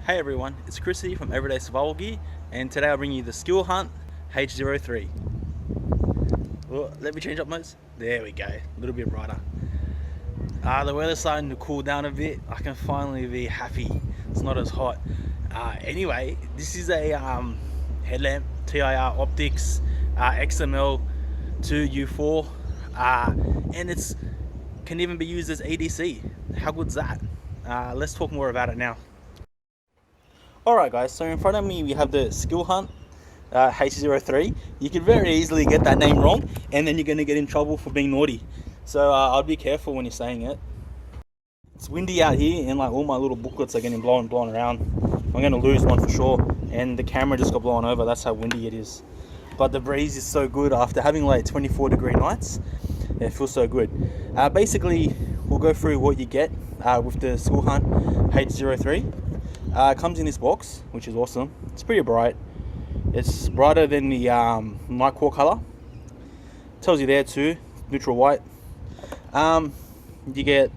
Hey everyone, it's Chrissy from Everyday Survival Gear, and today I'll bring you the Skilhunt H03. Well, let me change up modes. There we go, a little bit brighter. The weather's starting to cool down a bit. I can finally be happy. It's not as hot. Anyway, this is a headlamp, TIR optics, XML 2U4, and it's can even be used as ADC. How good's that? Let's talk more about it now. Alright guys, so in front of me we have the Skilhunt H03. You can very easily get that name wrong and then you're going to get in trouble for being naughty. So I'd be careful when you're saying it. It's windy out here and like all my little booklets are getting blown around. I'm going to lose one for sure, and the camera just got blown over. That's how windy it is. But the breeze is so good after having like 24-degree nights. It feels so good. Basically, we'll go through what you get with the Skilhunt H03. It comes in this box, which is awesome. It's pretty bright. It's brighter than the night core color. Tells you there too, neutral white. You get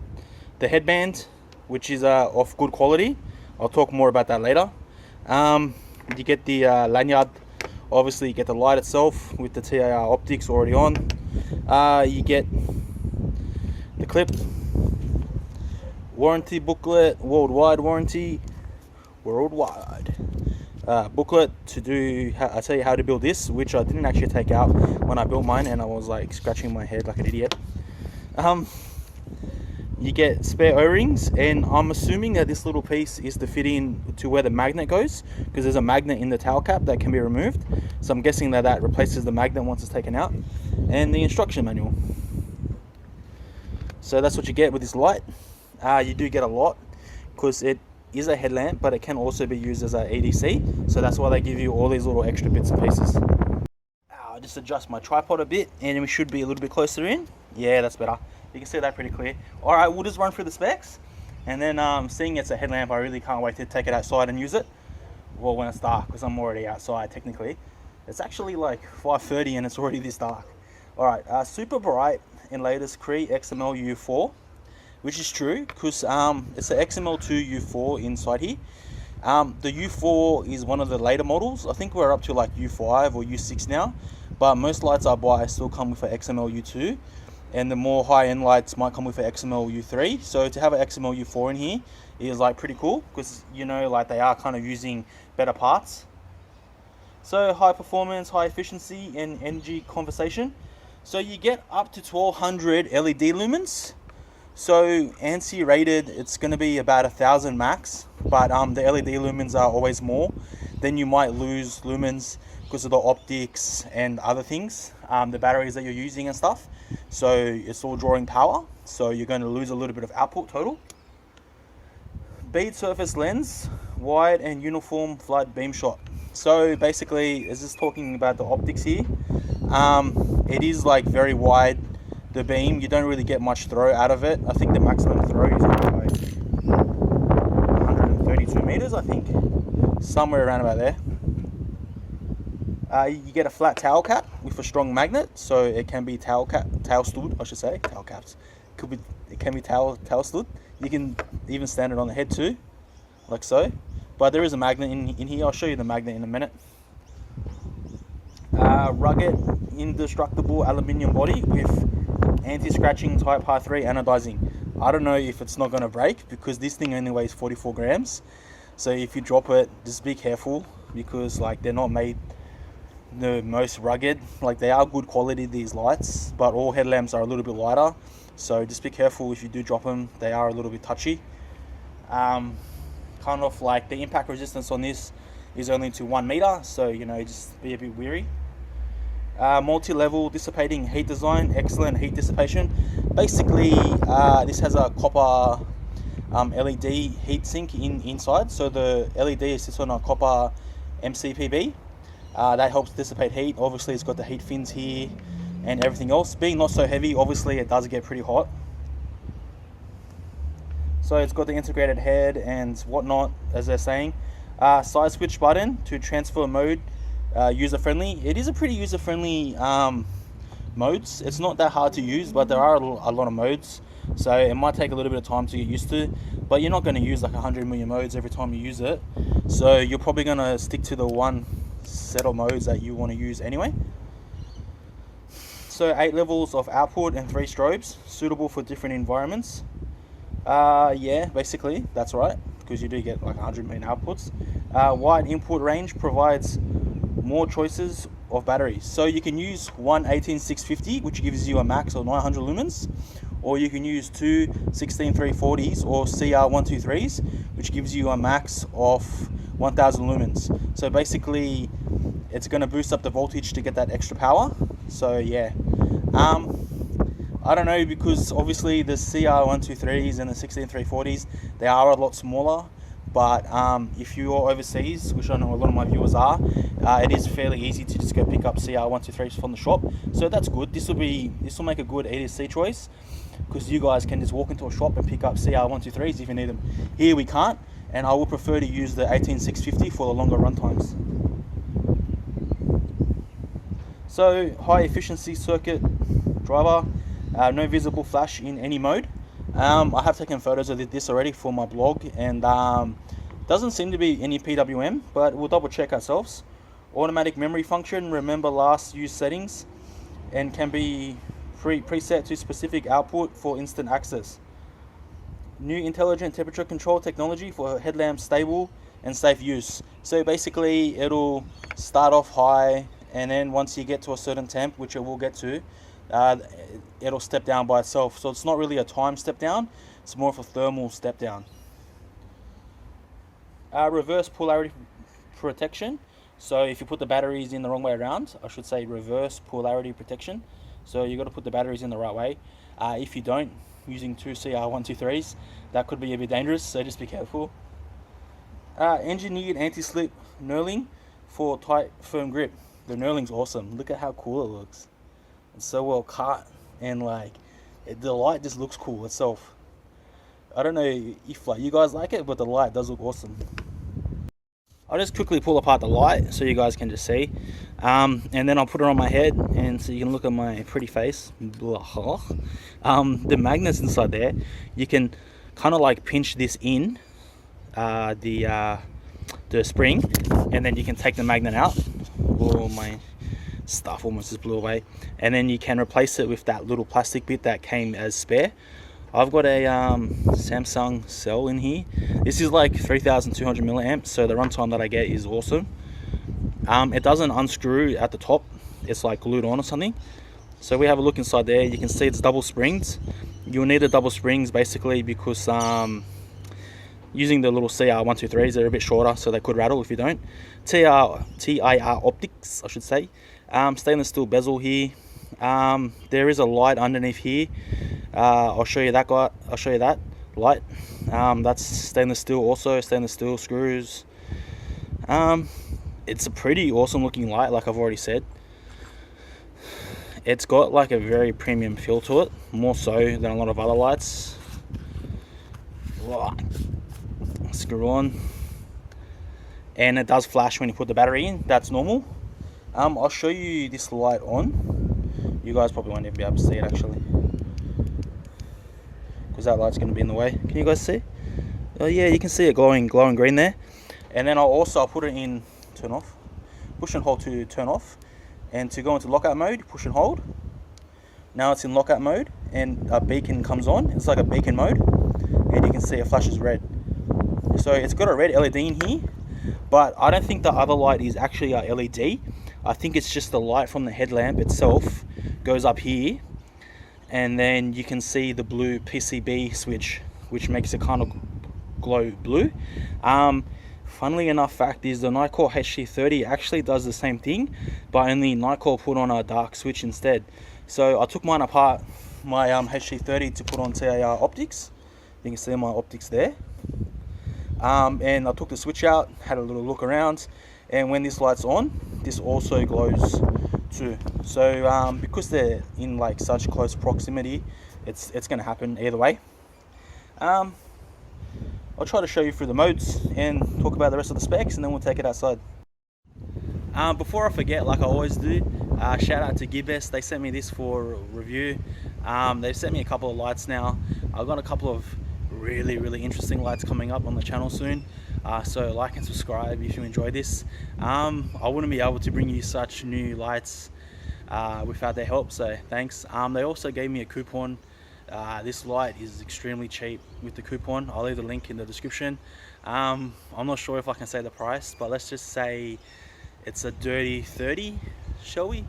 the headband, which is of good quality. I'll talk more about that later. You get the lanyard. Obviously, you get the light itself with the TIR optics already on. You get the clip, warranty booklet, worldwide warranty. Booklet to do. I tell you how to build this, which I didn't actually take out when I built mine, and I was like scratching my head like an idiot. You get spare O-rings, and I'm assuming that this little piece is to fit in to where the magnet goes, because there's a magnet in the tail cap that can be removed. So I'm guessing that replaces the magnet once it's taken out, and the instruction manual. So that's what you get with this light. You do get a lot because it is a headlamp, but it can also be used as a ADC, so that's why they give you all these little extra bits and pieces. I'll just adjust my tripod a bit and we should be a little bit closer in. Yeah, that's better. You can see that pretty clear. Alright, we'll just run through the specs, and then seeing it's a headlamp, I really can't wait to take it outside and use it. Well, when it's dark, because I'm already outside technically. It's actually like 5:30 and it's already this dark. Alright, super bright in latest Cree XML U4, which is true because it's an XML2 U4 inside here. The U4 is one of the later models. I think we're up to like U5 or U6 now, but most lights I buy still come with an XML U2, and the more high-end lights might come with an XML U3. So to have an XML U4 in here is like pretty cool because, you know, like they are kind of using better parts. So high performance, high efficiency, and energy conservation. So you get up to 1200 LED lumens. So ANSI rated, it's going to be about 1000 max, but the LED lumens are always more. Then you might lose lumens because of the optics and other things, the batteries that you're using and stuff. So it's all drawing power, so you're going to lose a little bit of output total. Bead surface lens, wide and uniform flood beam shot. So basically, is this talking about the optics here? It is like very wide. The beam, you don't really get much throw out of it. I think the maximum throw is like 132 meters, I think, somewhere around about there. You get a flat tail cap with a strong magnet, so it can be tail stood, I should say. Tail caps. It can be tail stood. You can even stand it on the head too, like so. But there is a magnet in here. I'll show you the magnet in a minute. Rugged, indestructible aluminium body with anti-scratching type par 3 anodizing. I don't know if it's not going to break because this thing only weighs 44 grams. So if you drop it, just be careful because like they're not made the most rugged. Like they are good quality, these lights, but all headlamps are a little bit lighter. So just be careful if you do drop them. They are a little bit touchy. Kind of like the impact resistance on this is only to 1 meter. So, you know, just be a bit wary. Multi-level dissipating heat design, excellent heat dissipation. Basically, this has a copper LED heat sink inside. So the LED sits on a copper MCPB. That helps dissipate heat. Obviously, it's got the heat fins here and everything else. Being not so heavy, obviously, it does get pretty hot. So it's got the integrated head and whatnot, as they're saying. Side switch button to transfer mode. User-friendly. It is a pretty user-friendly modes. It's not that hard to use, but there are a lot of modes. so it might take a little bit of time to get used to, but you're not going to use like 100 million modes every time you use it, so you're probably going to stick to the one set of modes that you want to use anyway. So 8 levels of output and 3 strobes, suitable for different environments. Yeah, basically that's right, because you do get like 100 million outputs. Wide input range provides more choices of batteries, so you can use one 18650, which gives you a max of 900 lumens, or you can use two 16340s or CR123s, which gives you a max of 1000 lumens. So basically it's going to boost up the voltage to get that extra power. So yeah, I don't know, because obviously the CR123s and the 16340s, they are a lot smaller, but if you're overseas, which I know a lot of my viewers are, it is fairly easy to just go pick up CR123s from the shop, so that's good. This will make a good EDC choice, because you guys can just walk into a shop and pick up CR123s if you need them. Here we can't, and I would prefer to use the 18650 for the longer run times. So high efficiency circuit driver, no visible flash in any mode. I have taken photos of this already for my blog, and doesn't seem to be any PWM, but we'll double check ourselves. Automatic memory function, remember last used settings, and can be preset to specific output for instant access. New intelligent temperature control technology for headlamp stable and safe use. So basically it'll start off high, and then once you get to a certain temp, which it will get to, it'll step down by itself. So it's not really a time step down, it's more of a thermal step down. Reverse polarity protection. So if you put the batteries in the wrong way around, I should say reverse polarity protection. So you got to put the batteries in the right way. If you don't, using two CR123s, that could be a bit dangerous, so just be careful. Engineered anti-slip knurling for tight firm grip. The knurling's awesome. Look at how cool it looks. It's so well cut, and like the light just looks cool itself. I don't know if like you guys like it, but the light does look awesome. I'll just quickly pull apart the light so you guys can just see, and then I'll put it on my head, and so you can look at my pretty face. The magnets inside there, you can kind of like pinch this in the spring, and then you can take the magnet out. Oh, my stuff almost just blew away. And then you can replace it with that little plastic bit that came as spare. I've got a Samsung cell in here. This is like 3200 milliamps, so the runtime that I get is awesome. It doesn't unscrew at the top, it's like glued on or something. So we have a look inside there. You can see it's double springs. You'll need a double springs basically because using the little CR123s, they're a bit shorter, so they could rattle if you don't. TIR optics, I should say. Stainless steel bezel here. There is a light underneath here. I'll show you that guy. I'll show you that light. That's stainless steel, also stainless steel screws. It's a pretty awesome looking light, like I've already said. It's got like a very premium feel to it, more so than a lot of other lights. Screw on, and it does flash when you put the battery in. That's normal. I'll show you this light on. You guys probably won't even be able to see it actually, because that light's going to be in the way. Can you guys see? Oh yeah, you can see it glowing green there. And then I'll put it in turn off, push and hold to turn off, and to go into lockout mode, push and hold. Now it's in lockout mode, and a beacon comes on. It's like a beacon mode, and you can see it flashes red. So it's got a red LED in here, but I don't think the other light is actually a LED. I think it's just the light from the headlamp itself goes up here, and then you can see the blue PCB switch, which makes it kind of glow blue. Funnily enough, fact is the Nightcore H03 actually does the same thing, but only Nightcore put on a dark switch instead. So I took mine apart, my H03, to put on TIR optics. You can see my optics there. And I took the switch out, had a little look around, and when this light's on, this also glows too. So because they're in like such close proximity, it's going to happen either way. I'll try to show you through the modes and talk about the rest of the specs, and then we'll take it outside. Before I forget, like I always do, shout out to Gibbs. They sent me this for review. They've sent me a couple of lights now. I've got a couple of really interesting lights coming up on the channel soon. So like and subscribe if you enjoy this. I wouldn't be able to bring you such new lights without their help, so thanks. They also gave me a coupon. This light is extremely cheap with the coupon. I'll leave the link in the description. I'm not sure if I can say the price, but let's just say it's a dirty 30, shall we?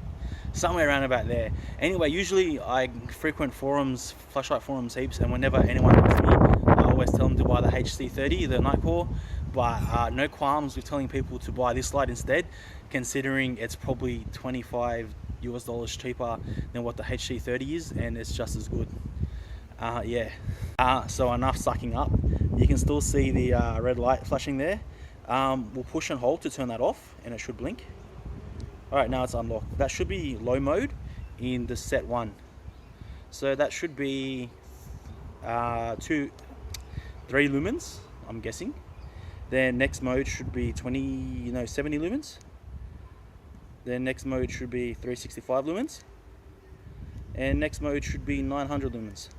Somewhere around about there. Anyway, usually I frequent forums, flashlight forums heaps, and whenever anyone asks me, I always tell them to buy the HC30, the night core. But no qualms with telling people to buy this light instead, considering it's probably $25 cheaper than what the HC30 is, and it's just as good. So enough sucking up. You can still see the red light flashing there. We'll push and hold to turn that off, and it should blink. Alright, now it's unlocked. That should be low mode in the set 1. So that should be 3 lumens, I'm guessing. Then next mode should be 70 lumens. Then next mode should be 365 lumens. And next mode should be 900 lumens.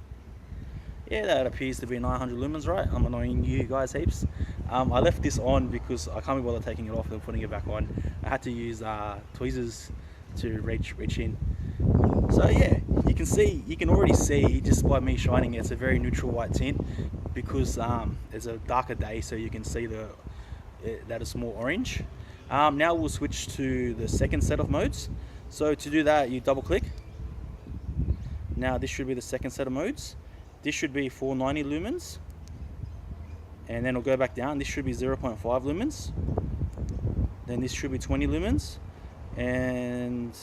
Yeah, that appears to be 900 lumens, right? I'm annoying you guys heaps. I left this on because I can't be bothered taking it off and putting it back on. I had to use tweezers to reach in. So yeah, you can already see just by me shining it, it's a very neutral white tint because it's a darker day, so you can see that it's more orange. Now we'll switch to the second set of modes. So to do that, you double click. Now this should be the second set of modes. This should be 490 lumens, and then it'll go back down. This should be 0.5 lumens. Then this should be 20 lumens, and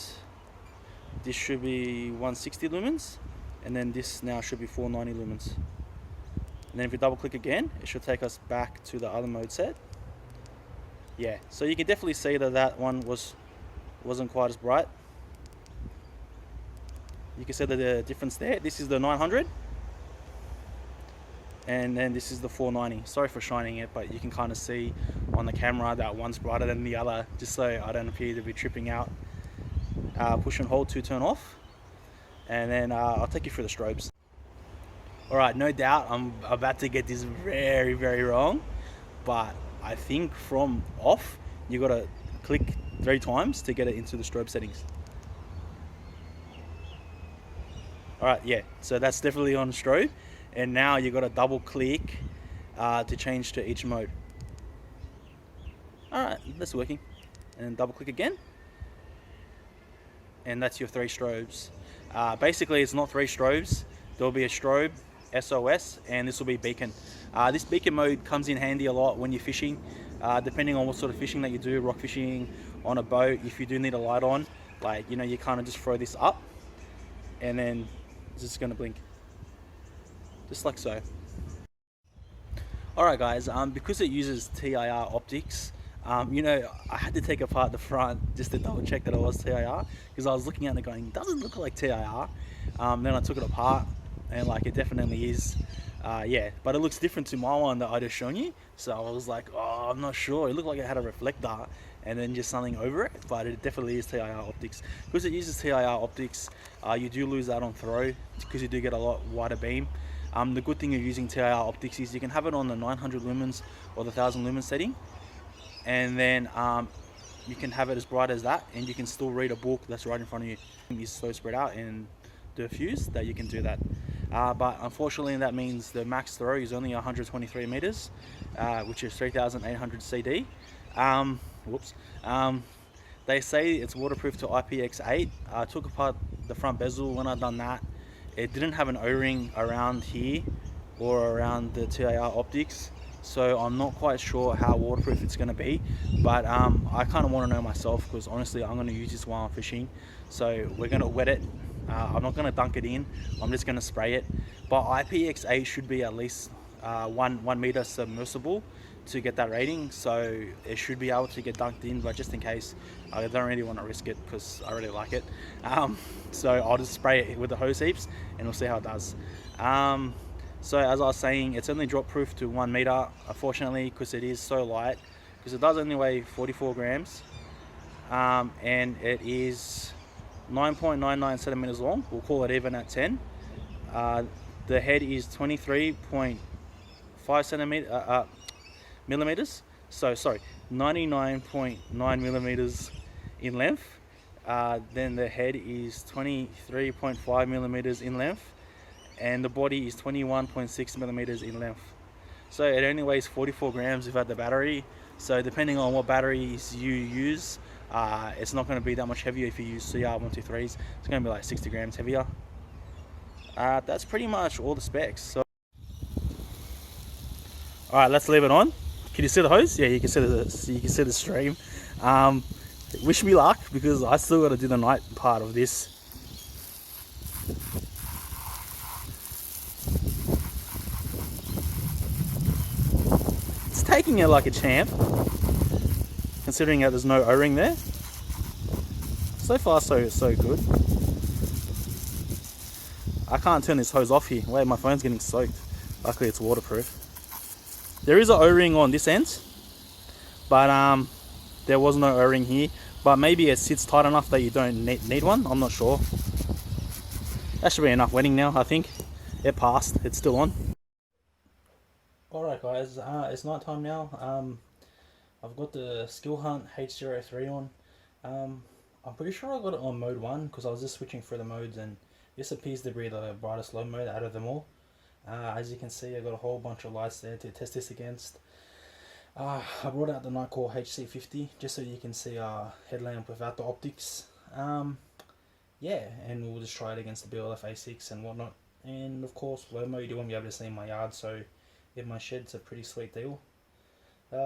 this should be 160 lumens, and then this now should be 490 lumens. And then if we double click again, it should take us back to the other mode set. Yeah, so you can definitely see that one wasn't quite as bright. You can see the difference there. This is the 900. And then this is the 490. Sorry for shining it, but you can kind of see on the camera that one's brighter than the other, just so I don't appear to be tripping out. Push and hold to turn off, and then I'll take you through the strobes. Alright, no doubt I'm about to get this very wrong, but I think from off you gotta click 3 times to get it into the strobe settings. Alright, yeah, so that's definitely on strobe. And now you got to double click to change to each mode. Alright, that's working. And then double click again. And that's your 3 strobes. Basically it's not 3 strobes. There'll be a strobe, SOS, and this will be beacon. This beacon mode comes in handy a lot when you're fishing. Depending on what sort of fishing that you do, rock fishing, on a boat, if you do need a light on, like, you kind of just throw this up and then it's just going to blink. Just like so. Alright guys, because it uses TIR optics, I had to take apart the front just to double check that it was TIR, because I was looking at it going, it doesn't look like TIR. Then I took it apart and like it definitely is. Yeah, but it looks different to my one that I just shown you, so I was like, oh, I'm not sure. It looked like it had a reflector and then just something over it, but it definitely is TIR optics. Because it uses TIR optics, you do lose out on throw because you do get a lot wider beam. The good thing of using TIR optics is you can have it on the 900 lumens or the 1000 lumens setting, and then you can have it as bright as that, and you can still read a book that's right in front of you. It's so spread out and diffused that you can do that. But unfortunately that means the max throw is only 123 meters, which is 3,800 CD. They say it's waterproof to IPX8. I took apart the front bezel. When I done that, it didn't have an O-ring around here or around the TIR optics, so I'm not quite sure how waterproof it's going to be, but I kind of want to know myself, because honestly I'm going to use this while I'm fishing. So we're going to wet it. I'm not going to dunk it in, I'm just going to spray it. But IPX8 should be at least 1 meter submersible to get that rating, so it should be able to get dunked in, but just in case, I don't really want to risk it because I really like it. So I'll just spray it with the hose heaps and we'll see how it does. So as I was saying, it's only drop proof to 1 meter, unfortunately, because it is so light, because it does only weigh 44 grams, and it is 9.99 centimeters long. We'll call it even at 10. The head is 23.5 millimeters. So sorry, 99.9 millimeters in length. Then the head is 23.5 millimeters in length, and the body is 21.6 millimeters in length. So it only weighs 44 grams without the battery. So depending on what batteries you use, it's not going to be that much heavier. If you use CR123s, it's going to be like 60 grams heavier. That's pretty much all the specs. So, all right, let's leave it on. Can you see the hose? Yeah, you can see the stream. Wish me luck, because I still got to do the night part of this. It's taking it like a champ, considering that there's no O-ring there. So far, so good. I can't turn this hose off here. Wait, my phone's getting soaked. Luckily, it's waterproof. There is an O-ring on this end, but there was no O-ring here. But maybe it sits tight enough that you don't need one. I'm not sure. That should be enough wetting now, I think. It passed. It's still on. Alright guys, it's night time now. I've got the Skilhunt H03 on. I'm pretty sure I got it on mode 1 because I was just switching through the modes, and this appears to be the brightest low mode out of them all. As you can see, I got a whole bunch of lights there to test this against. I brought out the Nightcore HC50 just so you can see our headlamp without the optics. Yeah, and we'll just try it against the BLF A6 and whatnot. And of course, low mode you won't be able to see in my yard, so in my shed's a pretty sweet deal.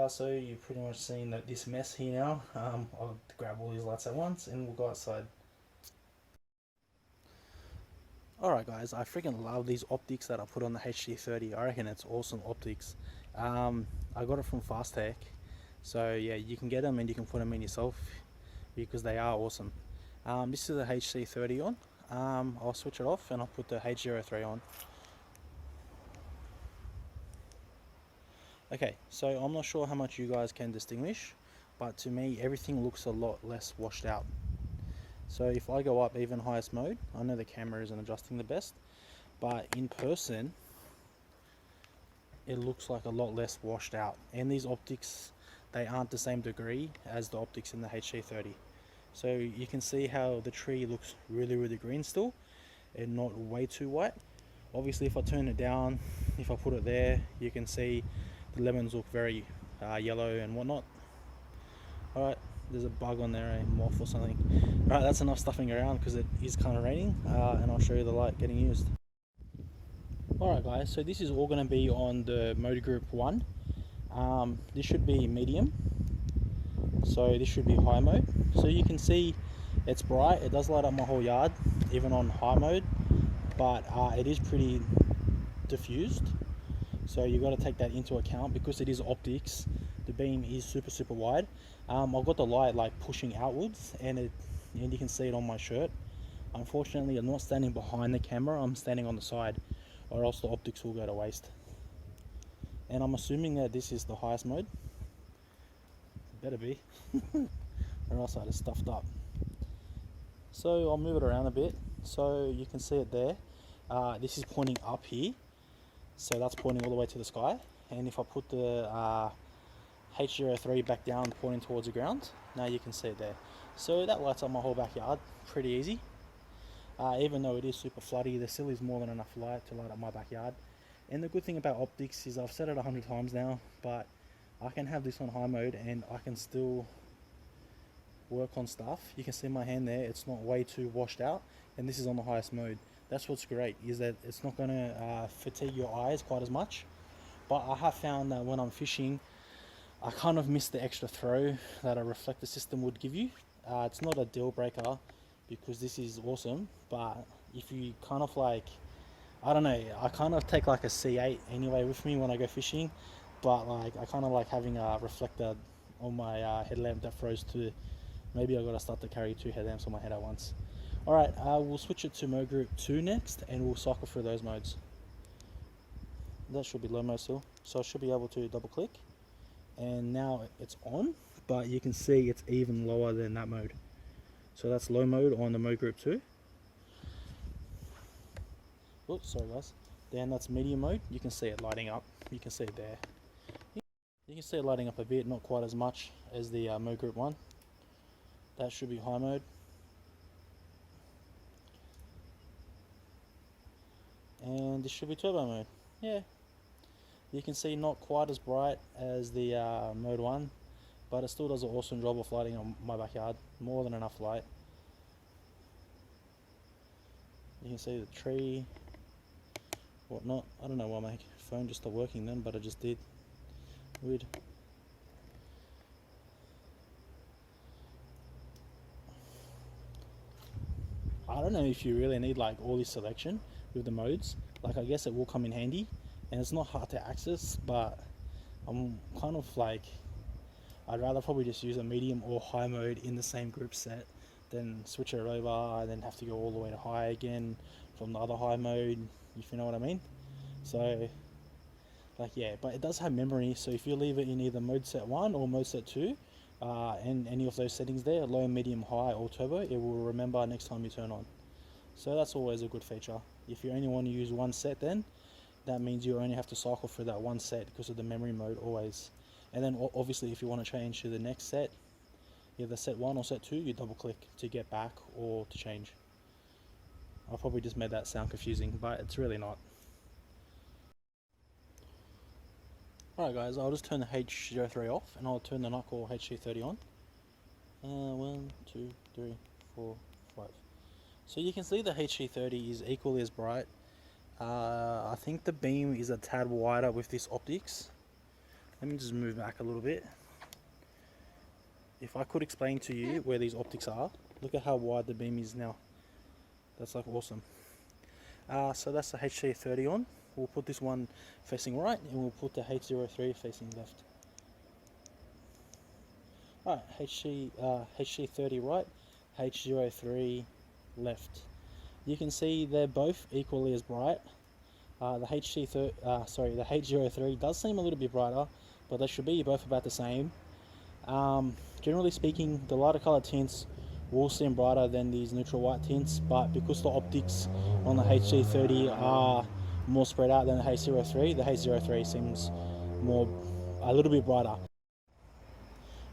So you've pretty much seen that this mess here now. I'll grab all these lights at once and we'll go outside. Alright guys, I freaking love these optics that I put on the HC30. I reckon it's awesome optics. I got it from Fast Tech, so yeah, you can get them and you can put them in yourself because they are awesome. This is the HC30 on. I'll switch it off and I'll put the H03 on. Okay, so I'm not sure how much you guys can distinguish, but to me everything looks a lot less washed out. So if I go up even highest mode, I know the camera isn't adjusting the best, but in person it looks like a lot less washed out. And these optics, they aren't the same degree as the optics in the HC30. So you can see how the tree looks really green still and not way too white. Obviously if I turn it down, if I put it there, you can see the lemons look very yellow and whatnot. Alright, there's a bug on there, a moth or something. Alright, that's enough stuffing around because it is kind of raining, and I'll show you the light getting used. Alright guys, so this is all going to be on the mode group 1. This should be medium, so this should be high mode. So you can see it's bright, it does light up my whole yard even on high mode, but it is pretty diffused, so you've got to take that into account because it is optics. The beam is super wide. I've got the light like pushing outwards, and you can see it on my shirt. Unfortunately, I'm not standing behind the camera, I'm standing on the side, or else the optics will go to waste. And I'm assuming that this is the highest mode. It better be, or else I just stuffed up. So I'll move it around a bit so you can see it there. This is pointing up here, so that's pointing all the way to the sky. And if I put the H03 back down pointing towards the ground, now you can see it there. So that lights up my whole backyard pretty easy. Even though it is super floody, there still is more than enough light to light up my backyard. And the good thing about optics is I've said it 100 times now, but I can have this on high mode and I can still work on stuff. You can see my hand there, it's not way too washed out, and this is on the highest mode. That's what's great, is that it's not going to fatigue your eyes quite as much. But I have found that when I'm fishing, I kind of miss the extra throw that a reflector system would give you. It's not a deal breaker because this is awesome, but if you kind of like, I don't know, I kind of take like a C8 anyway with me when I go fishing, but like I kind of like having a reflector on my headlamp that throws to, maybe I gotta start to carry 2 headlamps on my head at once. Alright, we'll switch it to mode group 2 next, and we'll cycle through those modes. That should be low mode still, so I should be able to double click, and now it's on, but you can see it's even lower than that mode. So that's low mode on the mode group 2. Oops, sorry guys. Then that's medium mode. You can see it lighting up. You can see it there. You can see it lighting up a bit, not quite as much as the mode group 1. That should be high mode. And this should be turbo mode. Yeah. You can see not quite as bright as the mode 1, but it still does an awesome job of lighting on my backyard. More than enough light. You can see the tree, whatnot. I don't know why my phone just stopped working then, but it just did. Weird. I don't know if you really need like all this selection with the modes. Like I guess it will come in handy, and it's not hard to access, but I'm kind of like, I'd rather probably just use a medium or high mode in the same group set than switch it over and then have to go all the way to high again from the other high mode, if you know what I mean. So like, yeah, but it does have memory, so if you leave it in either mode set 1 or mode set 2 and any of those settings there, low, medium, high or turbo, it will remember next time you turn on. So that's always a good feature. If you only want to use one set, then that means you only have to cycle through that one set because of the memory mode always. And then obviously if you want to change to the next set, either set 1 or set 2, you double click to get back or to change. I probably just made that sound confusing, but it's really not. Alright guys, I'll just turn the H03 off and I'll turn the knuckle H03 on. 1, 2, 3, 4, 5. So you can see the H03 is equally as bright. I think the beam is a tad wider with this optics. Let me just move back a little bit. If I could explain to you where these optics are, look at how wide the beam is now. That's like awesome. So that's the H03 on. We'll put this one facing right and we'll put the H03 facing left. Alright, HC30 right, H03 left. You can see they're both equally as bright. The H03 does seem a little bit brighter, but they should be both about the same. Generally speaking, the lighter color tints will seem brighter than these neutral white tints, but because the optics on the HC30 are more spread out than the H03 seems a little bit brighter.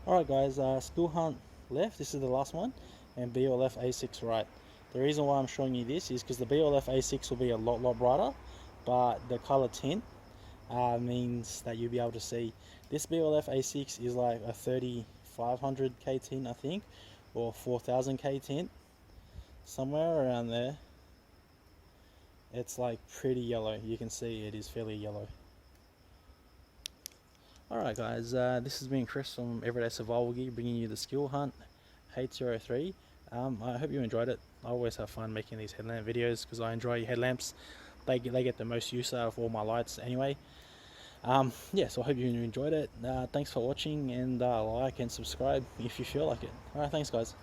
Alright guys, Skilhunt left, this is the last one, and BLF A6 right. The reason why I'm showing you this is because the BLF A6 will be a lot brighter, but the color tint means that you'll be able to see. This BLF A6 is like a 3500K tint, I think, or 4000K tint, somewhere around there. It's like pretty yellow. You can see it is fairly yellow. Alright guys, this has been Chris from Everyday Survival Gear, bringing you the Skilhunt H03. I hope you enjoyed it. I always have fun making these headlamp videos because I enjoy headlamps. They get the most use out of all my lights anyway. Yeah, so I hope you enjoyed it. Thanks for watching, and like and subscribe if you feel like it. Alright, thanks guys.